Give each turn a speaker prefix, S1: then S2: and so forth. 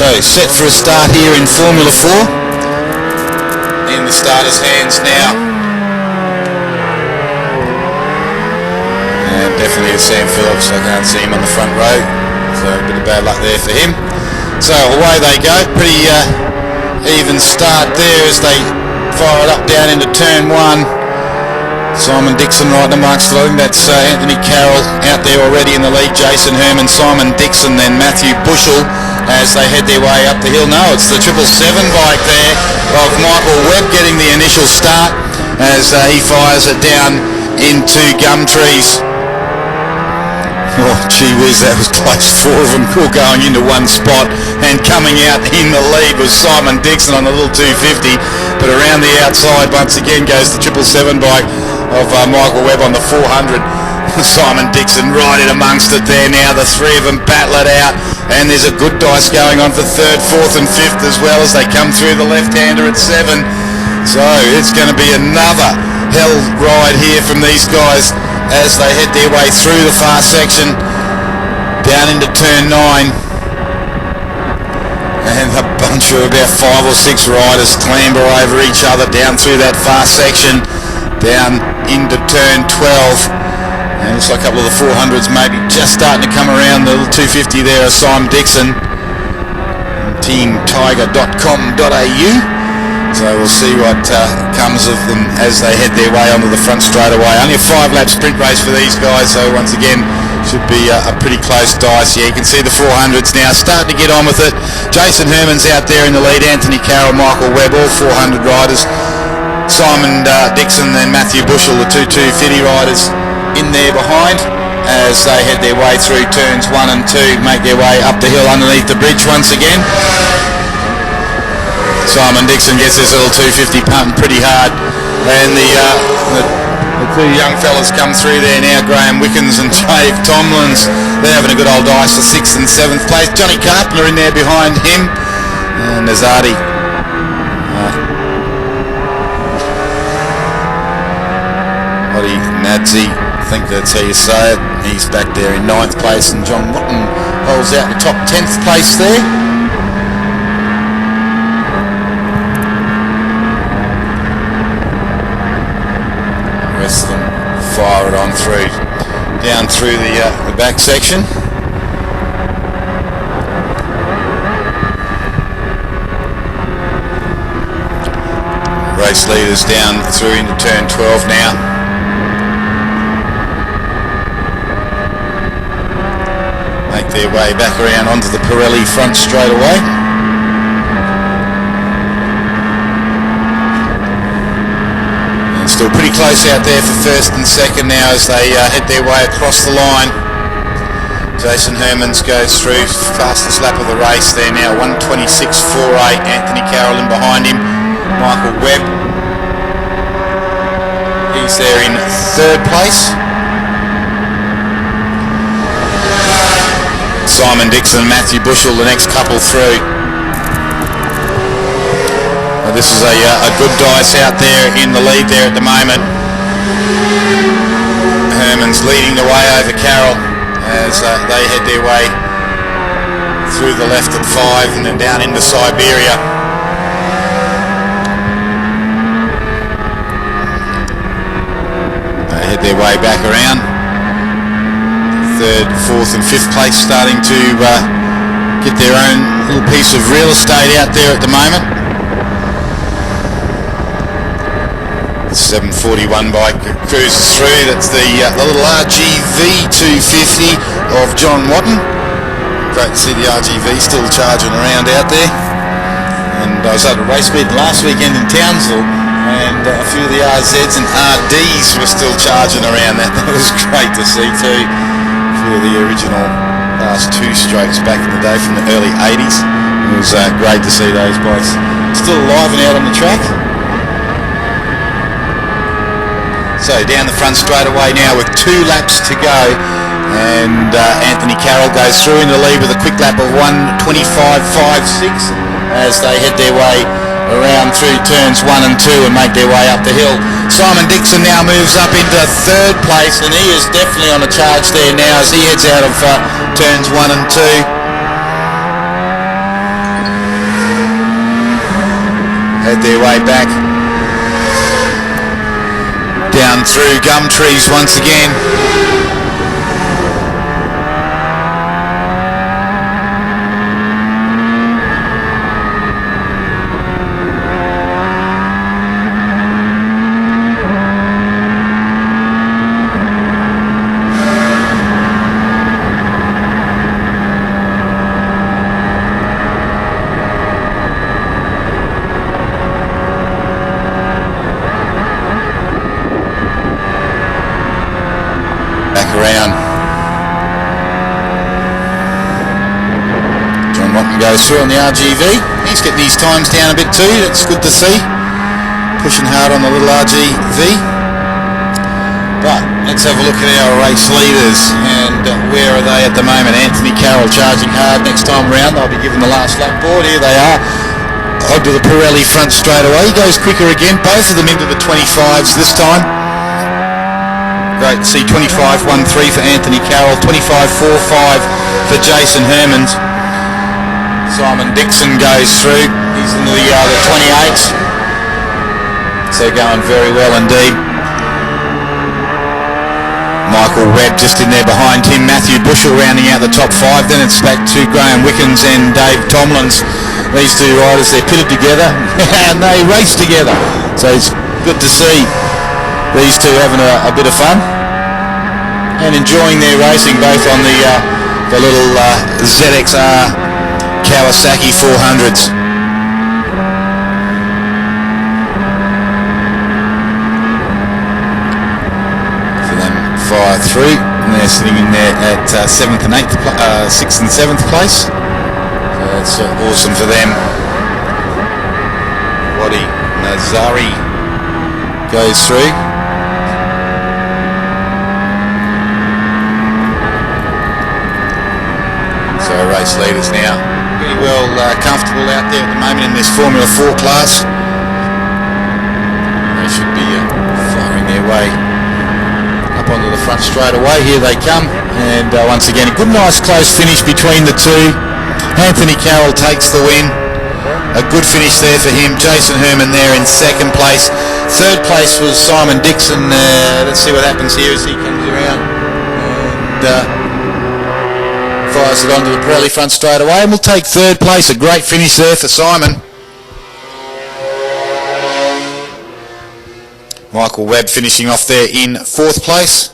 S1: So set for a start here in Formula 4. In the starter's hands now. And definitely it's Sam Phillips. I can't see him on the front row. So a bit of bad luck there for him. So away they go. Pretty even start there as they fire it up down into turn 1. Simon Dixon right in amongst it. I think that's Anthony Carroll out there already in the lead. Jason Herman, Simon Dixon, then Matthew Bushell as they head their way up the hill. No, it's the 777 bike there of Michael Webb getting the initial start as he fires it down into Gumtrees. Oh, gee whiz, that was close. 4 of them all going into one spot, and coming out in the lead was Simon Dixon on the little 250, but around the outside once again goes the 777 bike of Michael Webb on the 400. Simon Dixon right in amongst it there now. The 3 of them battle it out, and there's a good dice going on for 3rd, 4th and 5th as well as they come through the left-hander at 7. So it's going to be another hell ride here from these guys as they head their way through the far section down into turn 9. And a bunch of about 5 or 6 riders clamber over each other down through that far section down into turn 12. And looks like a couple of the 400s maybe just starting to come around. The little 250 there is Simon Dixon, teamtiger.com.au. So we'll see what comes of them as they head their way onto the front straight away. Only a 5-lap sprint race for these guys, so once again should be a pretty close dice. Yeah, you can see the 400s now starting to get on with it. Jason Herman's out there in the lead, Anthony Carroll, Michael Webb, all 400 riders. Simon Dixon and Matthew Bushell, the 250 riders, in there behind as they head their way through turns 1 and 2, make their way up the hill underneath the bridge once again. Simon Dixon gets this little 250 pumping pretty hard, and the 2 young fellas come through there now, Graham Wickens and Dave Tomlins. They're having a good old dice for 6th and 7th place. Johnny Carpenter in there behind him, and Azadi. Oddy Nadzi, I think that's how you say it. He's back there in 9th place, and John Watton holds out the top 10th place there. Rest of them fire it on through, down through the back section. Race leaders down through into turn 12 now. Make their way back around onto the Pirelli front straight away. Still pretty close out there for 1st and 2nd now as they head their way across the line. Jason Hermans goes through, fastest lap of the race there now, 1:26.48. Anthony Carroll in behind him. Michael Webb, he's there in 3rd place. Simon Dixon and Matthew Bushell the next couple through. This is a good dice out there in the lead there at the moment. Herman's leading the way over Carroll as they head their way through the left at 5 and then down into Siberia. They head their way back around. 3rd, 4th and 5th place starting to get their own little piece of real estate out there at the moment. 741 bike cruises through. That's the little RGV 250 of John Watton. Great to see the RGV still charging around out there. And I was at a race meet last weekend in Townsville, and a few of the RZs and RDs were still charging around. That was great to see too. A few of the original Class 2 strokes back in the day from the early 80s. It was great to see those bikes still alive and out on the track. So down the front straight away now with 2 laps to go, and Anthony Carroll goes through in the lead with a quick lap of 1:25.56 as they head their way around through turns 1 and 2 and make their way up the hill. Simon Dixon now moves up into 3rd place, and he is definitely on a charge there now as he heads out of turns 1 and 2. Made their way back down through gum trees once again. Around. John Watton goes through on the RGV. He's getting his times down a bit too. That's good to see. Pushing hard on the little RGV. But let's have a look at our race leaders and where are they at the moment. Anthony Carroll charging hard next time round. They'll be given the last lap board. Here they are. Onto the Pirelli front straight away. He goes quicker again. Both of them into the 25s this time. Great to see 25.13 for Anthony Carroll, 25.45 for Jason Hermans. Simon Dixon goes through. He's into the 28s. So going very well indeed. Michael Webb just in there behind him. Matthew Bushell rounding out the top 5. Then it's back to Graham Wickens and Dave Tomlins. These two riders, they're pitted together and they race together. So it's good to see these two having a bit of fun and enjoying their racing, both on the little ZXR Kawasaki 400s. For them fire through, and they're sitting in there at 7th and 8th, 6th and 7th place. So that's awesome for them. Wadi Nazari goes through. So race leaders now pretty well comfortable out there at the moment in this Formula 4 class. They should be firing their way up onto the front straight away. Here they come, and once again a good nice close finish between the two. Anthony Carroll takes the win. A good finish there for him. Jason Herman there in 2nd place. 3rd place was Simon Dixon. Let's see what happens here as he comes around and fires it onto the Pirelli front straight away, and we'll take 3rd place. A great finish there for Simon. Michael Webb finishing off there in 4th place.